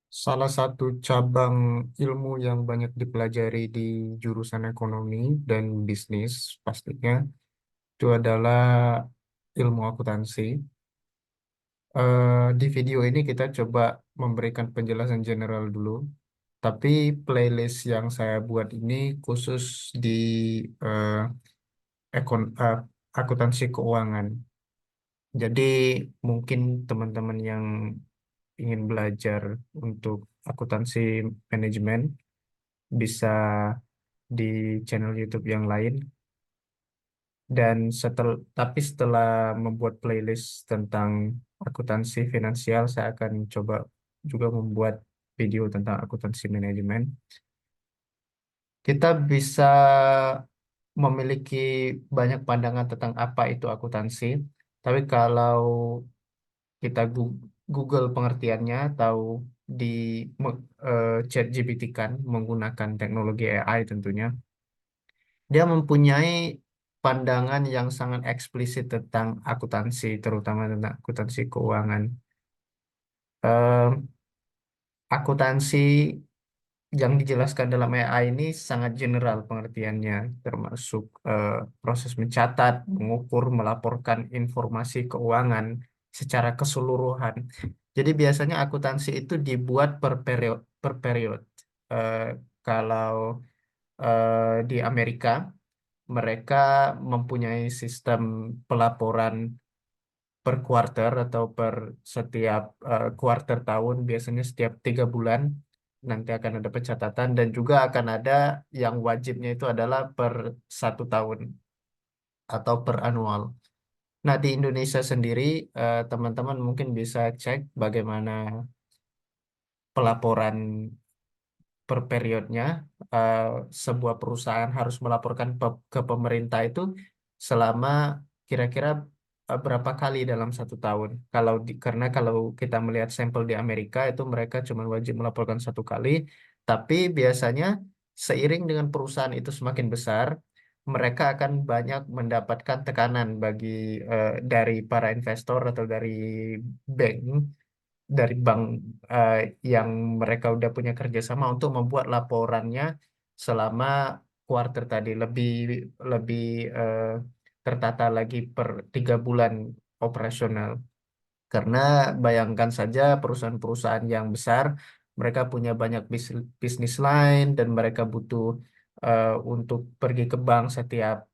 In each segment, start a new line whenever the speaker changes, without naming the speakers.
Salah satu cabang ilmu yang banyak dipelajari di jurusan ekonomi dan bisnis pastinya itu adalah ilmu akuntansi. Di video ini kita coba memberikan penjelasan general dulu, tapi playlist yang saya buat ini khusus di eh, ekon eh, akuntansi keuangan. Jadi mungkin teman-teman yang ingin belajar untuk akuntansi manajemen bisa di channel YouTube yang lain. Dan setelah membuat playlist tentang akuntansi finansial, saya akan coba juga membuat video tentang akuntansi manajemen. Kita bisa memiliki banyak pandangan tentang apa itu akuntansi, tapi kalau kita Google pengertiannya atau di chat GPT kan menggunakan teknologi AI tentunya, dia mempunyai pandangan yang sangat eksplisit tentang akuntansi, terutama tentang akuntansi keuangan. Eh, Akuntansi yang dijelaskan dalam AI ini sangat general pengertiannya, termasuk proses mencatat, mengukur, melaporkan informasi keuangan secara keseluruhan. Jadi biasanya akuntansi itu dibuat per period. Eh, Kalau di Amerika, mereka mempunyai sistem pelaporan per quarter atau per setiap quarter tahun, biasanya setiap 3 bulan nanti akan ada pencatatan dan juga akan ada yang wajibnya itu adalah per 1 tahun atau per annual. Nah, di Indonesia sendiri, teman-teman mungkin bisa cek bagaimana pelaporan per periodnya. eh, Sebuah perusahaan harus melaporkan ke pemerintah itu selama kira-kira berapa kali dalam 1 tahun. Karena kalau kita melihat sampel di Amerika itu mereka cuma wajib melaporkan 1 kali, tapi biasanya seiring dengan perusahaan itu semakin besar, mereka akan banyak mendapatkan tekanan dari para investor atau bank dari bank eh, yang mereka udah punya kerjasama untuk membuat laporannya selama kuarter tadi lebih lebih eh, tertata lagi per 3 bulan operasional. Karena bayangkan saja perusahaan-perusahaan yang besar, mereka punya banyak bisnis lain dan mereka butuh untuk pergi ke bank setiap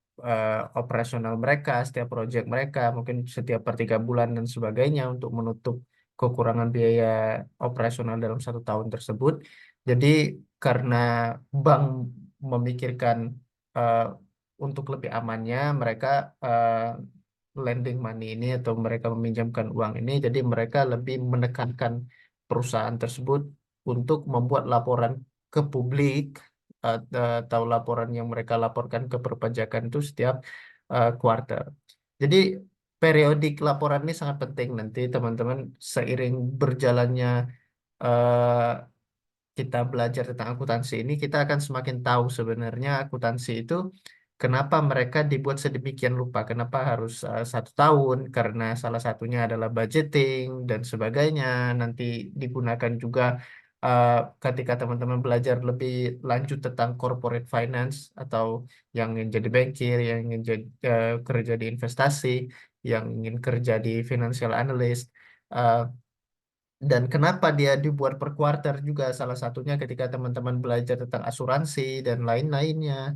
operasional mereka, setiap proyek mereka, mungkin setiap per 3 bulan dan sebagainya untuk menutup kekurangan biaya operasional dalam 1 tahun tersebut. Jadi karena bank memikirkan eh, untuk lebih amannya, mereka lending money ini atau mereka meminjamkan uang ini, jadi mereka lebih menekankan perusahaan tersebut untuk membuat laporan ke publik atau laporan yang mereka laporkan ke perpajakan itu setiap kuartal. Jadi periodik laporan ini sangat penting nanti teman-teman seiring berjalannya eh, kita belajar tentang akuntansi ini, kita akan semakin tahu sebenarnya akuntansi itu kenapa mereka dibuat sedemikian rupa, kenapa harus 1 tahun, karena salah satunya adalah budgeting dan sebagainya. Nanti digunakan juga eh, ketika teman-teman belajar lebih lanjut tentang corporate finance atau yang ingin jadi bankir, yang ingin kerja di investasi, yang ingin kerja di financial analyst. eh, dan kenapa dia dibuat per kuarter juga salah satunya ketika teman-teman belajar tentang asuransi dan lain-lainnya.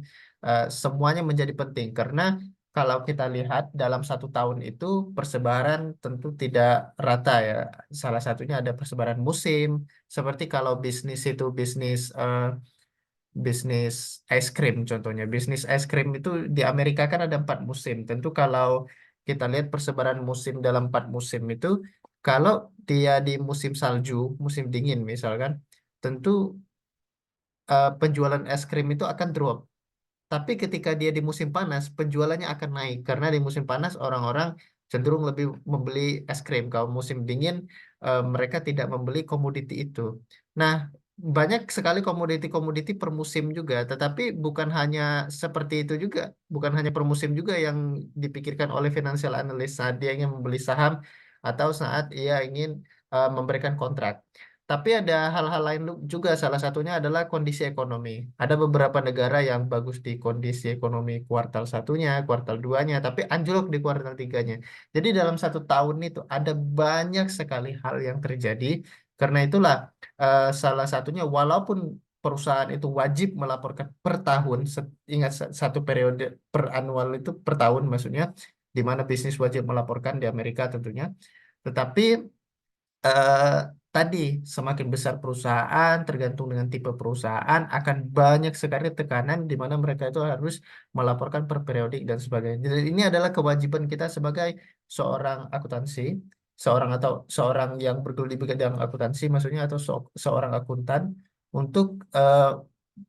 Semuanya menjadi penting karena kalau kita lihat dalam 1 tahun itu persebaran tentu tidak rata ya. Salah satunya ada persebaran musim, seperti kalau bisnis itu bisnis es krim contohnya. Bisnis es krim itu di Amerika kan ada 4 musim. Tentu kalau kita lihat persebaran musim dalam 4 musim itu, kalau dia di musim salju, musim dingin misalkan, tentu penjualan es krim itu akan drop. Tapi ketika dia di musim panas, penjualannya akan naik karena di musim panas orang-orang cenderung lebih membeli es krim. Kalau musim dingin, mereka tidak membeli komoditi itu. Nah, banyak sekali komoditi-komoditi per musim juga, tetapi bukan hanya seperti itu juga, bukan hanya per musim juga yang dipikirkan oleh financial analyst saat dia ingin membeli saham atau saat ia ingin memberikan kontrak. Tapi ada hal-hal lain juga, salah satunya adalah kondisi ekonomi. Ada beberapa negara yang bagus di kondisi ekonomi kuartal satunya, kuartal duanya, tapi anjlok di kuartal tiganya. Jadi dalam satu tahun itu ada banyak sekali hal yang terjadi. Karena itulah salah satunya walaupun perusahaan itu wajib melaporkan per tahun, ingat satu periode per annual itu per tahun maksudnya, di mana bisnis wajib melaporkan di Amerika tentunya. Tetapi eh, tadi semakin besar perusahaan, tergantung dengan tipe perusahaan, akan banyak sekali tekanan di mana mereka itu harus melaporkan per periodik dan sebagainya. Jadi ini adalah kewajiban kita sebagai seorang akuntansi, seorang yang bergelut di bidang akuntansi, maksudnya atau seorang akuntan untuk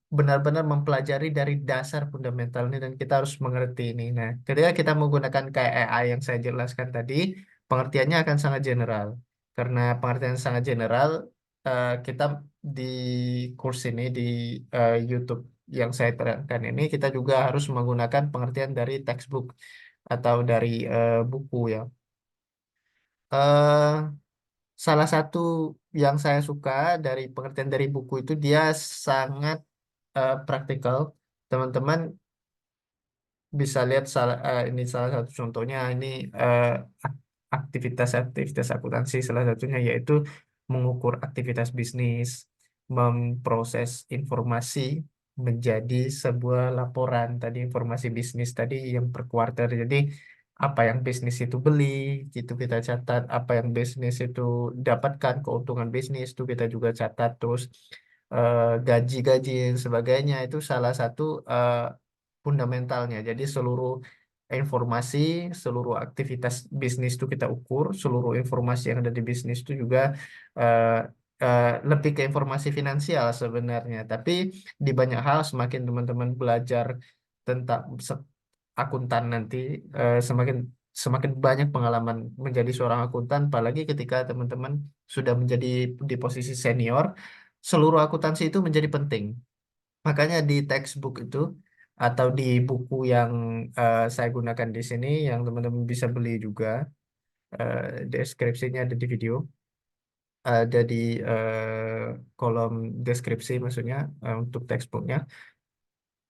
benar-benar mempelajari dari dasar fundamentalnya dan kita harus mengerti ini. Nah, ketika kita menggunakan kayak AI yang saya jelaskan tadi, pengertiannya akan sangat general. Karena pengertian sangat general, kita di kurs ini di YouTube yang saya terangkan ini, kita juga harus menggunakan pengertian dari textbook atau dari buku ya. Eh, Salah satu yang saya suka dari pengertian dari buku itu dia sangat praktikal. Teman-teman bisa lihat ini salah satu contohnya ini eh, aktivitas-aktivitas akuntansi salah satunya yaitu mengukur aktivitas bisnis, memproses informasi menjadi sebuah laporan tadi informasi bisnis tadi yang per kuartal. Jadi apa yang bisnis itu beli itu kita catat, apa yang bisnis itu dapatkan keuntungan bisnis itu kita juga catat, terus gaji-gaji dan sebagainya itu salah satu fundamentalnya. Jadi seluruh informasi, seluruh aktivitas bisnis itu kita ukur, seluruh informasi yang ada di bisnis itu juga eh, lebih ke informasi finansial sebenarnya. Tapi di banyak hal semakin teman-teman belajar tentang akuntan nanti, semakin semakin banyak pengalaman menjadi seorang akuntan, apalagi ketika teman-teman sudah menjadi di posisi senior, seluruh akuntansi itu menjadi penting. Makanya di textbook itu atau di buku yang saya gunakan di sini yang teman-teman bisa beli juga, deskripsinya ada di video, ada di kolom deskripsi maksudnya untuk textbooknya.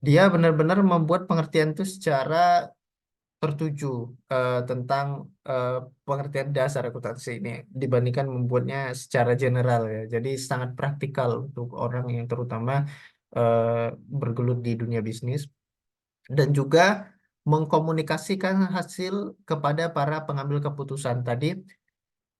Dia benar-benar membuat pengertian itu secara tertuju tentang eh, pengertian dasar akuntansi ini dibandingkan membuatnya secara general ya. Jadi sangat praktikal untuk orang yang terutama eh, bergelut di dunia bisnis dan juga mengkomunikasikan hasil kepada para pengambil keputusan tadi.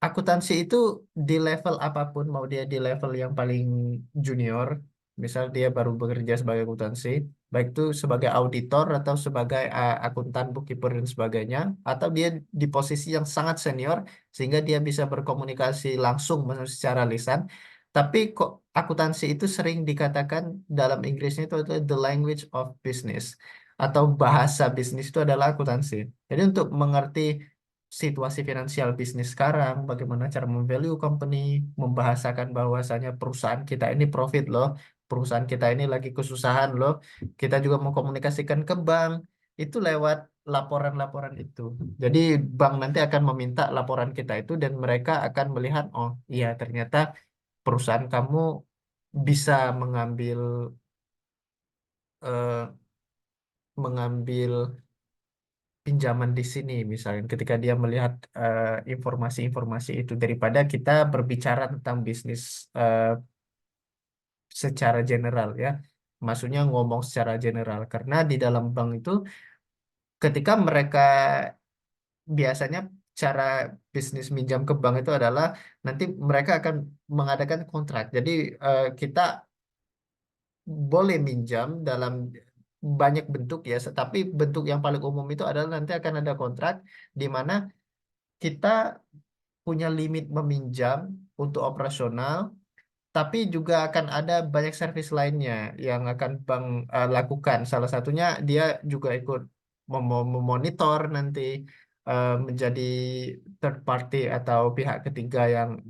Akuntansi itu di level apapun, mau dia di level yang paling junior, misal dia baru bekerja sebagai akuntansi, baik itu sebagai auditor atau sebagai akuntan, bookkeeper dan sebagainya, atau dia di posisi yang sangat senior sehingga dia bisa berkomunikasi langsung maksudnya secara lisan. Tapi kok akuntansi itu sering dikatakan dalam Inggrisnya itu adalah the language of business atau bahasa bisnis itu adalah akuntansi. Jadi untuk mengerti situasi finansial bisnis sekarang, bagaimana cara memvalue company, membahasakan bahwasanya perusahaan kita ini profit loh, perusahaan kita ini lagi kesusahan loh, kita juga mengkomunikasikan ke bank, itu lewat laporan-laporan itu. Jadi bank nanti akan meminta laporan kita itu dan mereka akan melihat, oh iya ternyata perusahaan kamu bisa eh, mengambil pinjaman di sini misalnya ketika dia melihat informasi-informasi itu daripada kita berbicara tentang bisnis secara general ya, maksudnya ngomong secara general karena di dalam bank itu ketika mereka biasanya cara bisnis minjam ke bank itu adalah nanti mereka akan mengadakan kontrak, jadi kita boleh minjam dalam banyak bentuk ya, tapi bentuk yang paling umum itu adalah nanti akan ada kontrak di mana kita punya limit meminjam untuk operasional, tapi juga akan ada banyak servis lainnya yang akan Bank lakukan. Salah satunya dia juga ikut memonitor nanti menjadi third party atau pihak ketiga yang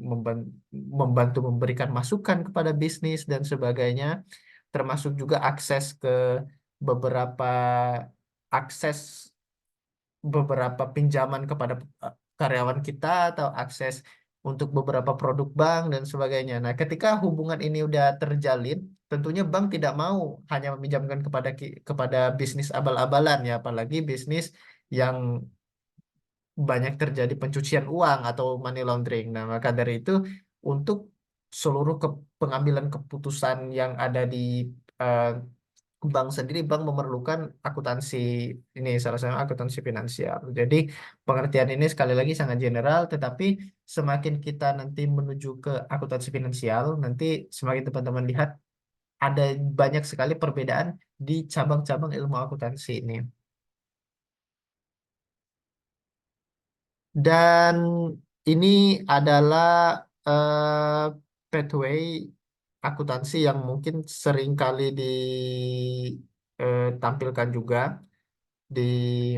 membantu memberikan masukan kepada bisnis dan sebagainya, termasuk juga beberapa akses beberapa pinjaman kepada karyawan kita atau akses untuk beberapa produk bank dan sebagainya. Nah, ketika hubungan ini udah terjalin, tentunya bank tidak mau hanya meminjamkan kepada bisnis abal-abalan ya, apalagi bisnis yang banyak terjadi pencucian uang atau money laundering. Nah, maka dari itu untuk seluruh pengambilan keputusan yang ada di eh, bank sendiri, bank memerlukan akuntansi, ini salah satu akuntansi finansial. Jadi pengertian ini sekali lagi sangat general, tetapi semakin kita nanti menuju ke akuntansi finansial, nanti semakin teman-teman lihat ada banyak sekali perbedaan di cabang-cabang ilmu akuntansi ini. Dan ini adalah pathway akuntansi yang mungkin sering kali ditampilkan juga di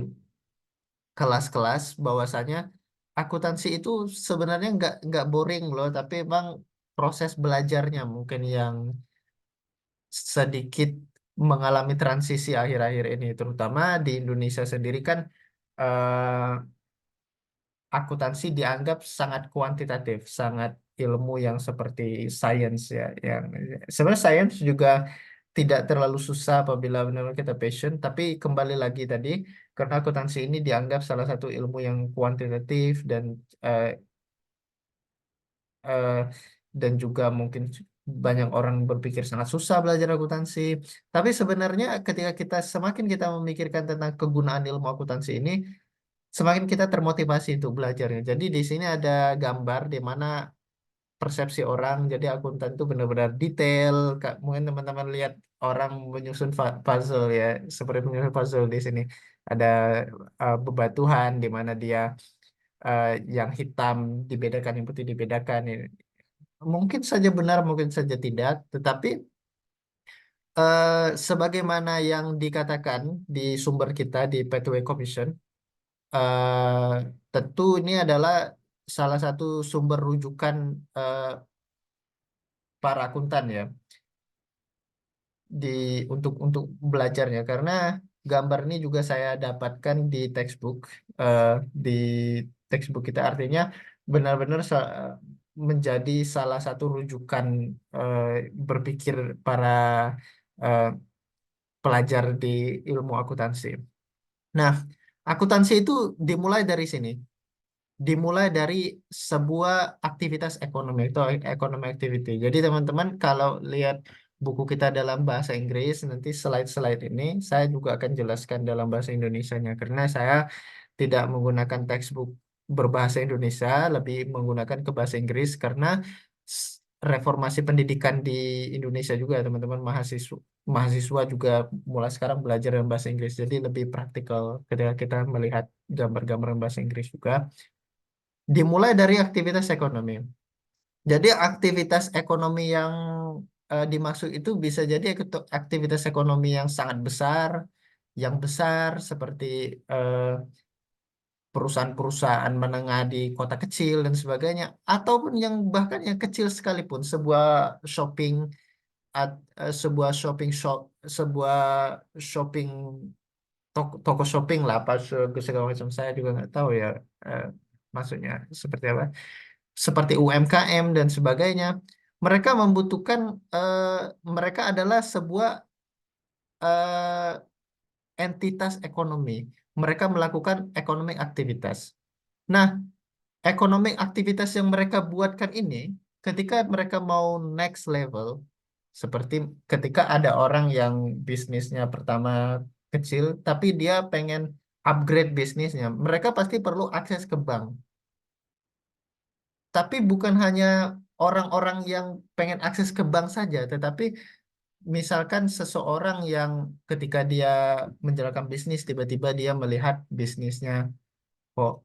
kelas-kelas, bahwasanya akuntansi itu sebenarnya nggak boring loh, tapi emang proses belajarnya mungkin yang sedikit mengalami transisi akhir-akhir ini, terutama di Indonesia sendiri kan eh, akuntansi dianggap sangat kuantitatif, sangat ilmu yang seperti sains ya, yang sebenarnya sains juga tidak terlalu susah apabila benar-benar kita passion, tapi kembali lagi tadi karena akuntansi ini dianggap salah satu ilmu yang kuantitatif eh, eh, dan juga mungkin banyak orang berpikir sangat susah belajar akuntansi. Tapi sebenarnya ketika semakin kita memikirkan tentang kegunaan ilmu akuntansi ini, semakin kita termotivasi untuk belajarnya. Jadi di sini ada gambar di mana persepsi orang, jadi akuntan itu benar-benar detail. Mungkin teman-teman lihat orang menyusun puzzle ya, seperti menyusun puzzle di sini. Ada bebatuan di mana dia eh, yang hitam dibedakan, yang putih dibedakan. Mungkin saja benar, mungkin saja tidak, tetapi sebagaimana yang dikatakan di sumber kita di Pathway Commission, eh, tentu ini adalah salah satu sumber rujukan eh, para akuntan ya di untuk belajarnya, karena gambar ini juga saya dapatkan di textbook eh, di textbook kita, artinya benar-benar menjadi salah satu rujukan eh, berpikir para eh, pelajar di ilmu akuntansi. Nah, akuntansi itu dimulai dari sini, dimulai dari sebuah aktivitas ekonomi atau ekonomi activity. Jadi teman-teman kalau lihat buku kita dalam bahasa Inggris, nanti slide-slide ini saya juga akan jelaskan dalam bahasa Indonesianya karena saya tidak menggunakan textbook berbahasa Indonesia, lebih menggunakan ke bahasa Inggris karena reformasi pendidikan di Indonesia juga teman-teman, mahasiswa mahasiswa juga mulai sekarang belajar dalam bahasa Inggris. Jadi lebih praktikal ketika kita melihat gambar-gambar bahasa Inggris juga. Dimulai dari aktivitas ekonomi. Jadi aktivitas ekonomi yang dimaksud itu bisa jadi aktivitas ekonomi yang besar seperti eh, perusahaan-perusahaan menengah di kota kecil dan sebagainya, ataupun yang bahkan yang kecil sekalipun, shopping sebuah shopping shop, sebuah shopping toko shopping lah, apa segala macam, saya juga nggak tahu ya eh, maksudnya seperti apa, seperti UMKM dan sebagainya. Mereka membutuhkan eh, mereka adalah sebuah eh, entitas ekonomi. Mereka melakukan ekonomi aktivitas. Nah, ekonomi aktivitas yang mereka buatkan ini, ketika mereka mau next level, seperti ketika ada orang yang bisnisnya pertama kecil, tapi dia pengen upgrade bisnisnya, mereka pasti perlu akses ke bank. Tapi bukan hanya orang-orang yang pengen akses ke bank saja, tetapi misalkan seseorang yang ketika dia menjalankan bisnis, tiba-tiba dia melihat bisnisnya kok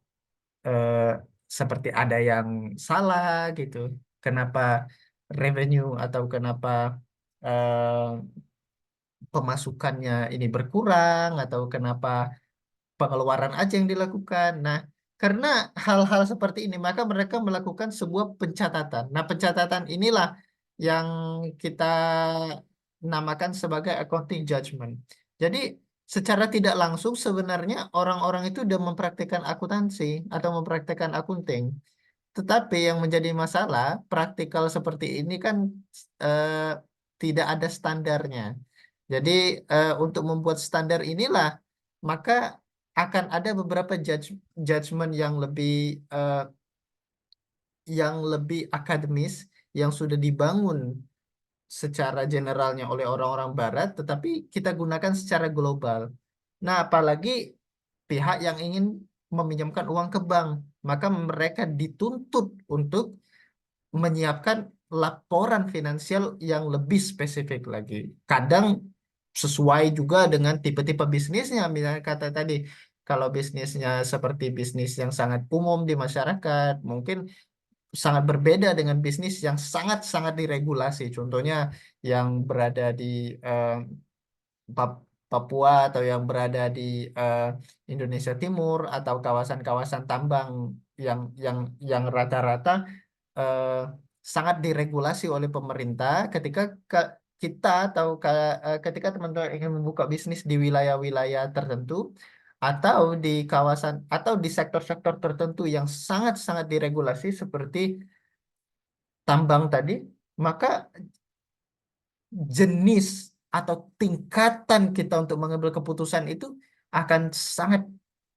eh, seperti ada yang salah gitu. Kenapa revenue atau kenapa eh, pemasukannya ini berkurang atau kenapa pengeluaran aja yang dilakukan. Nah, karena hal-hal seperti ini, maka mereka melakukan sebuah pencatatan. Nah, pencatatan inilah yang kita namakan sebagai accounting judgment. Jadi, secara tidak langsung sebenarnya orang-orang itu sudah mempraktikkan akuntansi atau mempraktikkan accounting. Tetapi yang menjadi masalah praktikal seperti ini kan eh, tidak ada standarnya. Jadi untuk membuat standar inilah maka akan ada beberapa judgement eh, yang lebih akademis yang sudah dibangun secara generalnya oleh orang-orang Barat, tetapi kita gunakan secara global. Nah, apalagi pihak yang ingin meminjamkan uang ke bank, maka mereka dituntut untuk menyiapkan laporan finansial yang lebih spesifik lagi. Kadang sesuai juga dengan tipe-tipe bisnisnya. Misalnya kata tadi, kalau bisnisnya seperti bisnis yang sangat umum di masyarakat, mungkin sangat berbeda dengan bisnis yang sangat-sangat diregulasi. Contohnya yang berada di eh, Papua atau yang berada di eh, Indonesia Timur atau kawasan-kawasan tambang yang yang rata-rata eh, sangat diregulasi oleh pemerintah ketika kita atau ketika teman-teman ingin membuka bisnis di wilayah-wilayah tertentu atau di kawasan atau di sektor-sektor tertentu yang sangat-sangat diregulasi seperti tambang tadi, maka jenis atau tingkatan kita untuk mengambil keputusan itu akan sangat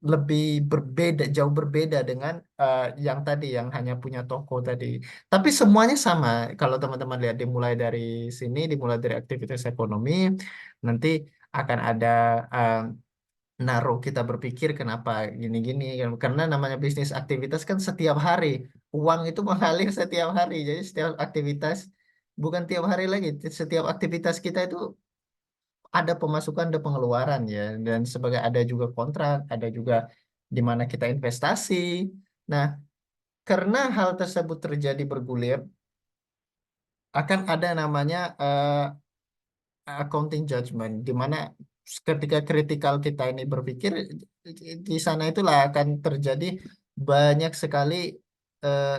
lebih berbeda, jauh berbeda dengan yang tadi, yang hanya punya toko tadi. Tapi semuanya sama. Kalau teman-teman lihat dimulai dari sini, dimulai dari aktivitas ekonomi, nanti akan ada eh, naruh kita berpikir kenapa gini-gini. Karena namanya bisnis aktivitas kan setiap hari. Uang itu mengalir setiap hari. Jadi setiap aktivitas, bukan tiap hari lagi, setiap aktivitas kita itu ada pemasukan, ada pengeluaran ya. Dan sebagai ada juga kontrak, ada juga di mana kita investasi. Nah, karena hal tersebut terjadi bergulir, akan ada namanya accounting judgment, di mana ketika kritikal kita ini berpikir, di sana itulah akan terjadi banyak sekali, eh,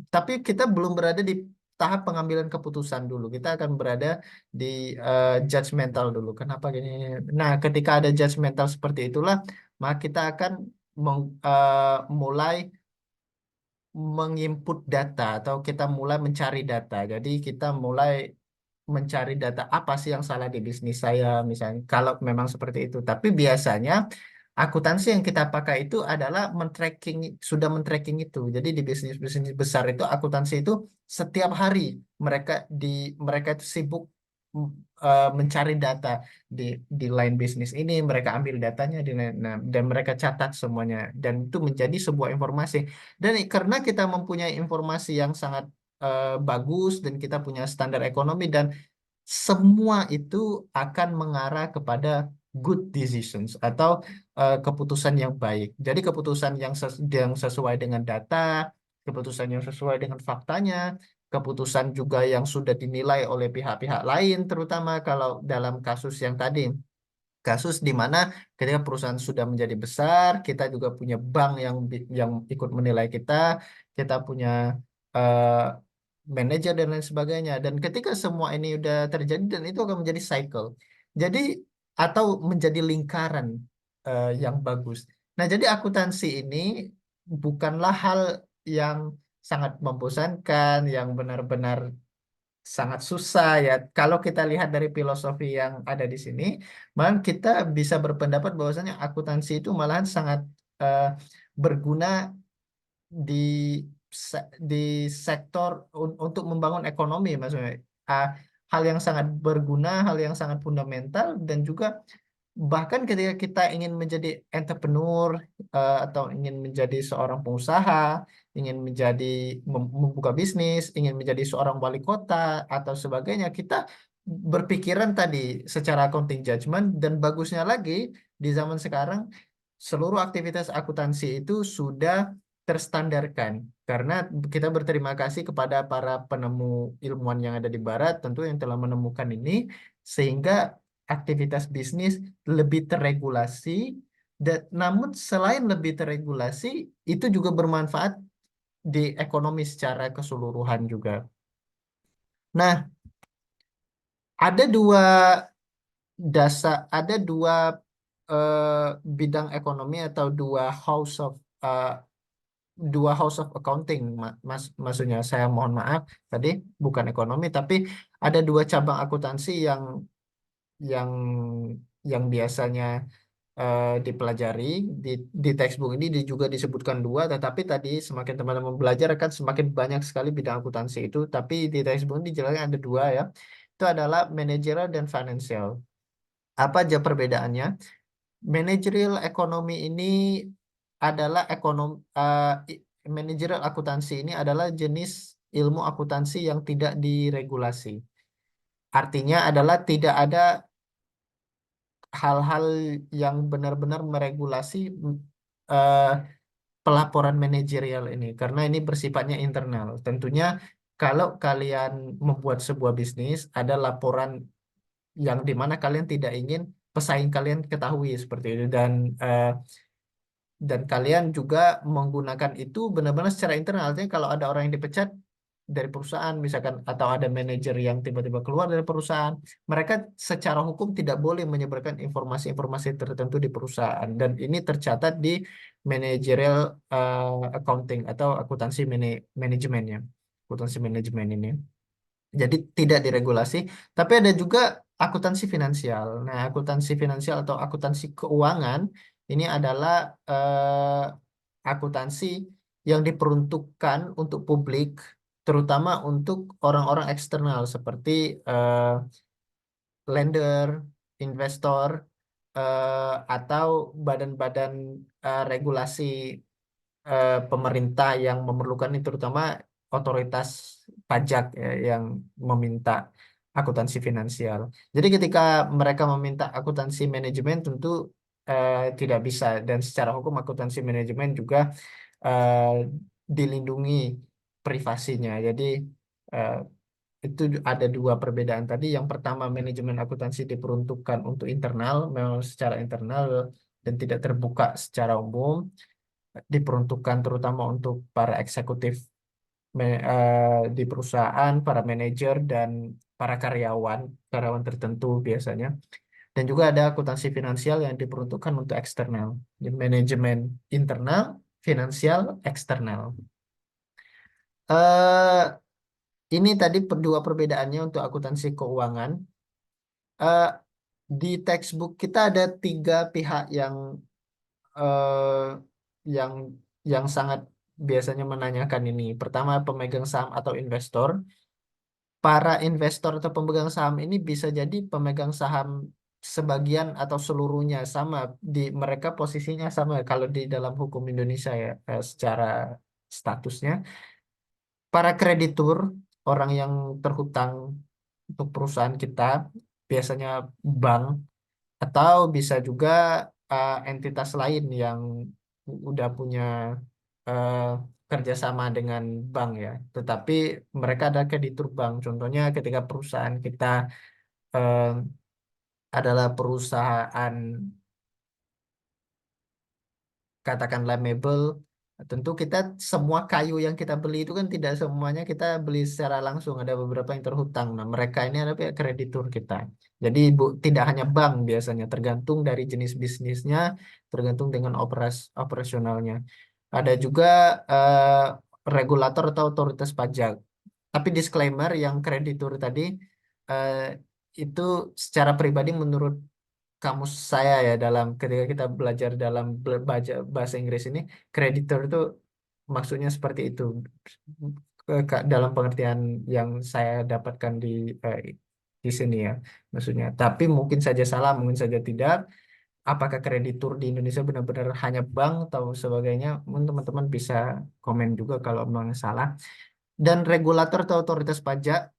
tapi kita belum berada di tahap pengambilan keputusan dulu. Kita akan berada di judgmental dulu. Kenapa gini? Nah, ketika ada judgmental seperti itulah, maka kita akan mulai menginput data atau kita mulai mencari data. Jadi kita mulai mencari data apa sih yang salah di bisnis saya misalnya kalau memang seperti itu. Tapi biasanya akuntansi yang kita pakai itu adalah men-tracking itu. Jadi di bisnis-bisnis besar itu akuntansi itu setiap hari mereka di mereka itu sibuk mm, mencari data di line bisnis ini, mereka ambil datanya dan mereka catat semuanya dan itu menjadi sebuah informasi. Dan karena kita mempunyai informasi yang sangat bagus dan kita punya standar ekonomi dan semua itu akan mengarah kepada good decisions atau keputusan yang baik. Jadi keputusan yang sesuai dengan data, keputusan yang sesuai dengan faktanya, keputusan juga yang sudah dinilai oleh pihak-pihak lain, terutama kalau dalam kasus yang tadi. Kasus di mana ketika perusahaan sudah menjadi besar, kita juga punya bank yang ikut menilai kita, kita punya eh, manajer dan lain sebagainya. Dan ketika semua ini udah terjadi dan itu akan menjadi cycle. Jadi atau menjadi lingkaran yang bagus. Nah, jadi akuntansi ini bukanlah hal yang sangat membosankan, yang benar-benar sangat susah ya. Kalau kita lihat dari filosofi yang ada di sini, malah kita bisa berpendapat bahwasanya akuntansi itu malahan sangat eh, berguna di di sektor untuk membangun ekonomi, maksudnya. Ah, hal yang sangat berguna, hal yang sangat fundamental dan juga bahkan ketika kita ingin menjadi entrepreneur atau ingin menjadi seorang pengusaha, ingin membuka bisnis, ingin menjadi seorang wali kota atau sebagainya, kita berpikiran tadi secara accounting judgment dan bagusnya lagi di zaman sekarang seluruh aktivitas akuntansi itu sudah terstandarkan karena kita berterima kasih kepada para penemu ilmuwan yang ada di barat tentu yang telah menemukan ini sehingga aktivitas bisnis lebih terregulasi dan namun selain lebih terregulasi itu juga bermanfaat di ekonomi secara keseluruhan juga. Nah, ada ada dua bidang ekonomi atau dua house of dua house of accounting, maksudnya saya mohon maaf tadi bukan ekonomi, tapi ada dua cabang akuntansi yang yang biasanya dipelajari di textbook ini juga disebutkan dua, tetapi tadi semakin teman-teman belajar kan semakin banyak sekali bidang akuntansi itu, tapi di textbook ini dijelaskan ada dua ya. Itu adalah managerial dan financial. Apa aja perbedaannya? Managerial ekonomi ini adalah managerial akuntansi ini adalah jenis ilmu akuntansi yang tidak diregulasi. Artinya adalah tidak ada hal-hal yang benar-benar meregulasi eh, pelaporan manajerial ini, karena ini bersifatnya internal. Tentunya kalau kalian membuat sebuah bisnis, ada laporan yang dimana kalian tidak ingin pesaing kalian ketahui seperti itu, dan kalian juga menggunakan itu benar-benar secara internal. Artinya kalau ada orang yang dipecat dari perusahaan misalkan, atau ada manajer yang tiba-tiba keluar dari perusahaan, mereka secara hukum tidak boleh menyebarkan informasi-informasi tertentu di perusahaan, dan ini tercatat di managerial accounting atau akuntansi manajemennya, akuntansi manajemen ini. Jadi tidak diregulasi, tapi ada juga akuntansi finansial. Nah, akuntansi finansial atau akuntansi keuangan ini adalah akuntansi yang diperuntukkan untuk publik, terutama untuk orang-orang eksternal seperti eh, lender, investor, atau badan-badan regulasi pemerintah yang memerlukan ini, terutama otoritas pajak ya, yang meminta akuntansi finansial. Jadi ketika mereka meminta akuntansi manajemen tentu tidak bisa, dan secara hukum akuntansi manajemen juga eh, dilindungi privasinya. Jadi eh, itu ada dua perbedaan tadi. Yang pertama, manajemen akuntansi diperuntukkan untuk internal, memang secara internal dan tidak terbuka secara umum, diperuntukkan terutama untuk para eksekutif di perusahaan, para manajer dan para karyawan, karyawan tertentu biasanya. Dan juga ada akuntansi finansial yang diperuntukkan untuk eksternal, jadi manajemen internal, finansial, eksternal. eh ini tadi dua perbedaannya untuk akuntansi keuangan. Eh, di textbook kita ada tiga pihak eh, yang yang sangat biasanya menanyakan ini. Pertama, pemegang saham atau investor. Para investor atau pemegang saham ini bisa jadi pemegang saham sebagian atau seluruhnya, sama di mereka posisinya sama kalau di dalam hukum Indonesia ya, secara statusnya. Para kreditur, orang yang terhutang untuk perusahaan kita, biasanya bank, atau bisa juga entitas lain yang udah punya eh, kerjasama dengan bank ya. Tetapi mereka ada kreditur bank. Contohnya ketika perusahaan kita eh, adalah perusahaan katakanlah mebel, tentu kita semua kayu yang kita beli itu kan tidak semuanya kita beli secara langsung, ada beberapa yang terhutang. Nah, mereka ini adalah pihak kreditur kita. Jadi tidak hanya bank biasanya, tergantung dari jenis bisnisnya, tergantung dengan operasionalnya. Ada juga eh, regulator atau otoritas pajak. Tapi disclaimer, yang kreditur tadi eh, itu secara pribadi menurut kamus saya ya, dalam ketika kita belajar dalam baca bahasa Inggris ini, kreditor itu maksudnya seperti itu. Dalam pengertian yang saya dapatkan di sini ya, maksudnya. Tapi mungkin saja salah, mungkin saja tidak. Apakah kreditur di Indonesia benar-benar hanya bank atau sebagainya? Mungkin teman-teman bisa komen juga kalau memang salah. Dan regulator atau otoritas pajak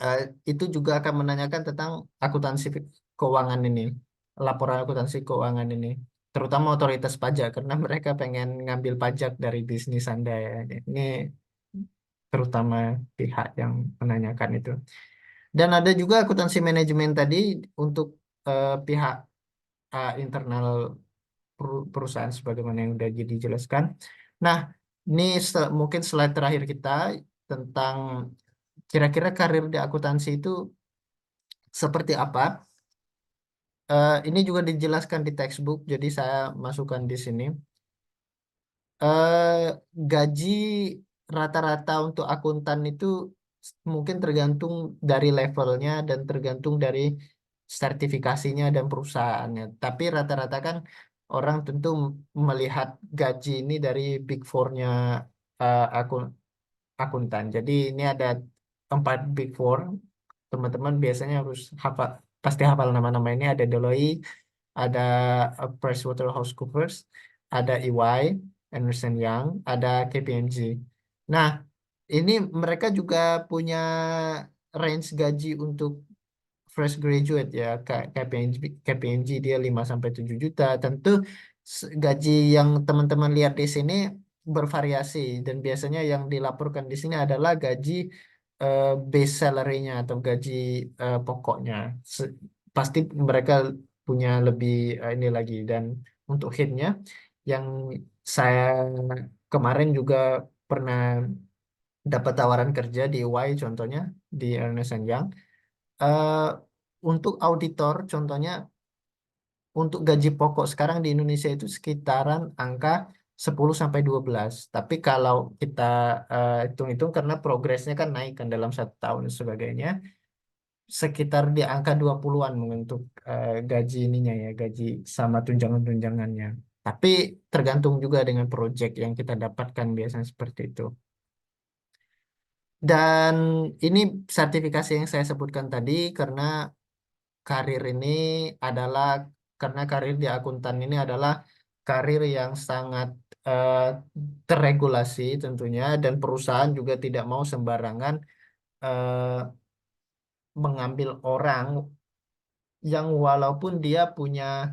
eh, itu juga akan menanyakan tentang akuntansi keuangan ini, laporan akuntansi keuangan ini, terutama otoritas pajak karena mereka pengen ngambil pajak dari bisnis Anda ya. Ini terutama pihak yang menanyakan itu. Dan ada juga akuntansi manajemen tadi untuk pihak internal perusahaan sebagaimana yang sudah dijelaskan. Nah, ini mungkin slide terakhir kita tentang kira-kira karir di akuntansi itu seperti apa. Ini juga dijelaskan di textbook, jadi saya masukkan di sini. Eh, Gaji rata-rata untuk akuntan itu mungkin tergantung dari levelnya dan tergantung dari sertifikasinya dan perusahaannya. Tapi rata-rata kan orang tentu melihat gaji ini dari Big Four-nya akuntan. Jadi ini ada 4 Big Four. Teman-teman biasanya harus hafal, pasti hafal nama-nama ini. Ada Deloitte, ada PricewaterhouseCoopers, ada EY, Ernst Young, ada KPMG. Nah, ini mereka juga punya range gaji untuk fresh graduate ya. KPMG dia 5 sampai 7 juta. Tentu gaji yang teman-teman lihat di sini bervariasi dan biasanya yang dilaporkan di sini adalah gaji base salary-nya atau gaji pokoknya. Pasti mereka punya lebih ini lagi. Dan untuk hit-nya yang saya kemarin juga pernah dapat tawaran kerja di EY contohnya, di Ernst Young. eh untuk auditor, contohnya, untuk gaji pokok sekarang di Indonesia itu sekitaran angka 10 sampai 12. Tapi kalau kita hitung-hitung karena progresnya kan naik kan dalam 1 tahun dan sebagainya, sekitar di angka 20-an mungkin untuk gaji ininya ya, gaji sama tunjangan-tunjangannya. Tapi tergantung juga dengan project yang kita dapatkan biasanya seperti itu. Dan ini sertifikasi yang saya sebutkan tadi karena karir ini adalah karena karir di akuntan ini adalah karir yang sangat eh, terregulasi tentunya dan perusahaan juga tidak mau sembarangan eh, mengambil orang yang walaupun dia punya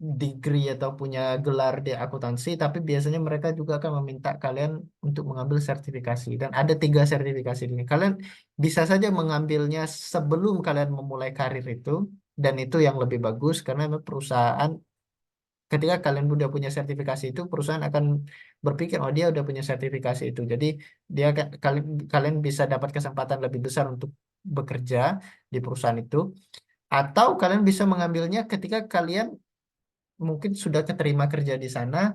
degree atau punya gelar di akuntansi, tapi biasanya mereka juga akan meminta kalian untuk mengambil sertifikasi. Dan ada 3 sertifikasi ini. Kalian bisa saja mengambilnya sebelum kalian memulai karir itu, dan itu yang lebih bagus karena memang perusahaan ketika kalian udah punya sertifikasi itu, perusahaan akan berpikir, oh dia udah punya sertifikasi itu, jadi dia akan kalian bisa dapat kesempatan lebih besar untuk bekerja di perusahaan itu. Atau kalian bisa mengambilnya ketika kalian mungkin sudah keterima kerja di sana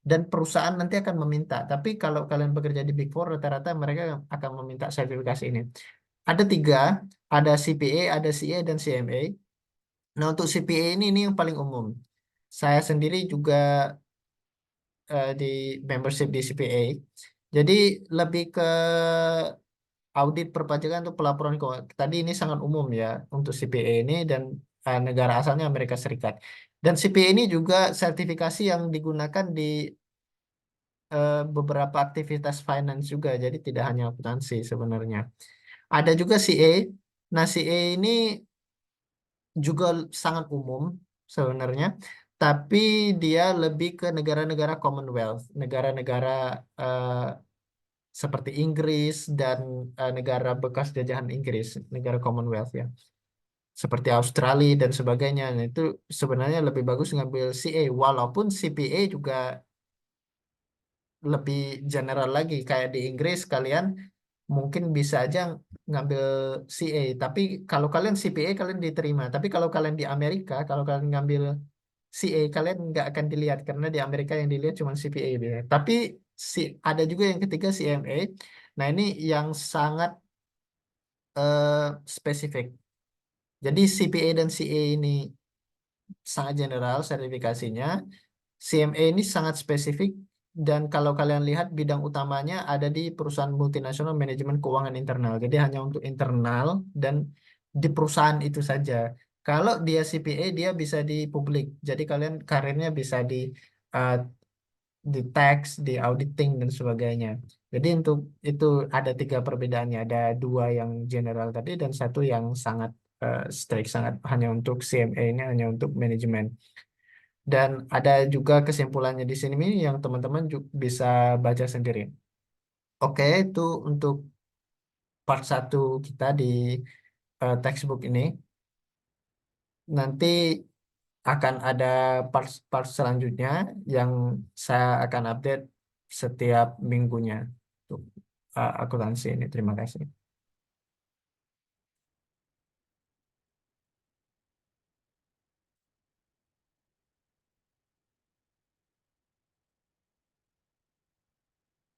dan perusahaan nanti akan meminta. Tapi kalau kalian bekerja di Big Four, rata-rata mereka akan meminta sertifikasi ini. Ada 3, ada CPA, ada CA, dan CMA. Nah, untuk CPA ini yang paling umum. Saya sendiri juga di membership di CPA. Jadi lebih ke audit perpajakan untuk pelaporan keuangan. Tadi ini sangat umum ya untuk CPA ini dan negara asalnya Amerika Serikat. Dan CPA ini juga sertifikasi yang digunakan di beberapa aktivitas finance juga. Jadi tidak hanya akuntansi sebenarnya. Ada juga CA. Nah, CA ini juga sangat umum sebenarnya, tapi dia lebih ke negara-negara Commonwealth, negara-negara eh, seperti Inggris dan negara bekas jajahan Inggris, negara Commonwealth ya, seperti Australia dan sebagainya. Nah, itu sebenarnya lebih bagus ngambil CA, walaupun CPA juga lebih general lagi. Kayak di Inggris kalian mungkin bisa aja ngambil CA, tapi kalau kalian CPA kalian diterima. Tapi kalau kalian di Amerika, kalau kalian ngambil CA kalian nggak akan dilihat karena di Amerika yang dilihat cuma CPA biasanya. Tapi ada juga yang ketiga CMA. Nah, ini yang sangat spesifik. Jadi CPA dan CA ini sangat general sertifikasinya. CMA ini sangat spesifik dan kalau kalian lihat bidang utamanya ada di perusahaan multinasional manajemen keuangan internal. Jadi hanya untuk internal dan di perusahaan itu saja. Kalau dia CPA dia bisa di publik. Jadi kalian karirnya bisa uh, di tax, di auditing dan sebagainya. Jadi untuk itu ada 3 perbedaannya. Ada 2 yang general tadi dan 1 yang sangat strict, sangat hanya untuk CMA ini hanya untuk manajemen. Dan ada juga kesimpulannya di sini yang teman-teman bisa baca sendiri. Oke, itu untuk part 1 kita di textbook ini. Nanti akan ada part-part selanjutnya yang saya akan update setiap minggunya untuk akuntansi ini. Terima kasih.